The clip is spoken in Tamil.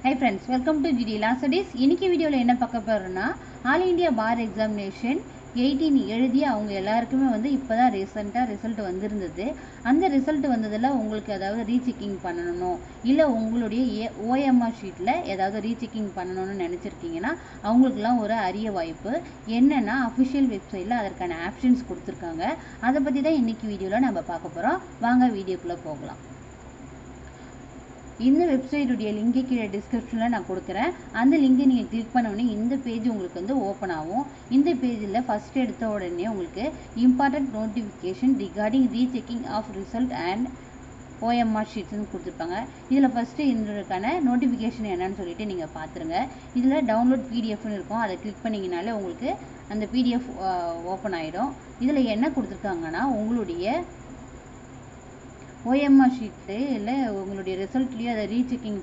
Hi friends, welcome to GD Law Studies. இன்னைக்கு வீடியோவில் என்ன பார்க்க போகிறோம்னா ஆல் இண்டியா பார் எக்ஸாமினேஷன் 18 எழுதி அவங்க எல்லாருக்குமே இப்போ தான் ரீசெண்டாக ரிசல்ட் வந்திருந்தது. அந்த ரிசல்ட் வந்ததில் உங்களுக்கு ஏதாவது ரீசெக்கிங் பண்ணணும் இல்லை உங்களுடைய ஓஎம்ஆர் ஷீட்டில் ஏதாவது ரீசெக்கிங் பண்ணணும்னு நினச்சிருக்கீங்கன்னா அவங்களுக்குலாம் ஒரு அரிய வாய்ப்பு. என்னென்னா அஃபிஷியல் வெப்சைட்டில் அதற்கான ஆப்ஷன்ஸ் கொடுத்துருக்காங்க. அதை பற்றி தான் இன்றைக்கி வீடியோவில் நம்ம பார்க்க போகிறோம். வாங்க வீடியோக்குள்ளே போகலாம். இந்த வெப்சைட்டுடைய லிங்கை கீழே டிஸ்கிரிப்ஷனில் நான் கொடுக்குறேன். அந்த லிங்கை நீங்கள் கிளிக் பண்ண உடனே இந்த பேஜ் உங்களுக்கு ஓப்பன் ஆகும். இந்த பேஜில் ஃபஸ்ட் எடுத்த உடனே உங்களுக்கு important notification regarding rechecking of result and OMR ஷீட்ஸ்னு கொடுத்துருப்பாங்க. இதில் ஃபஸ்ட்டு இதற்கான நோட்டிஃபிகேஷன் என்னன்னு சொல்லிட்டு நீங்கள் பார்த்துருங்க. இதில் டவுன்லோட் பிடிஎஃப்னு இருக்கும். அதை கிளிக் பண்ணிங்கனாலே உங்களுக்கு அந்த பிடிஎஃப் ஓப்பன் ஆகிடும். இதில் என்ன கொடுத்துருக்காங்கன்னா உங்களுடைய ஓஎம்ஆர் ஷீட்டு இல்லை உங்களுடைய ரிசல்ட்லேயே அதை ரீசெக்கிங்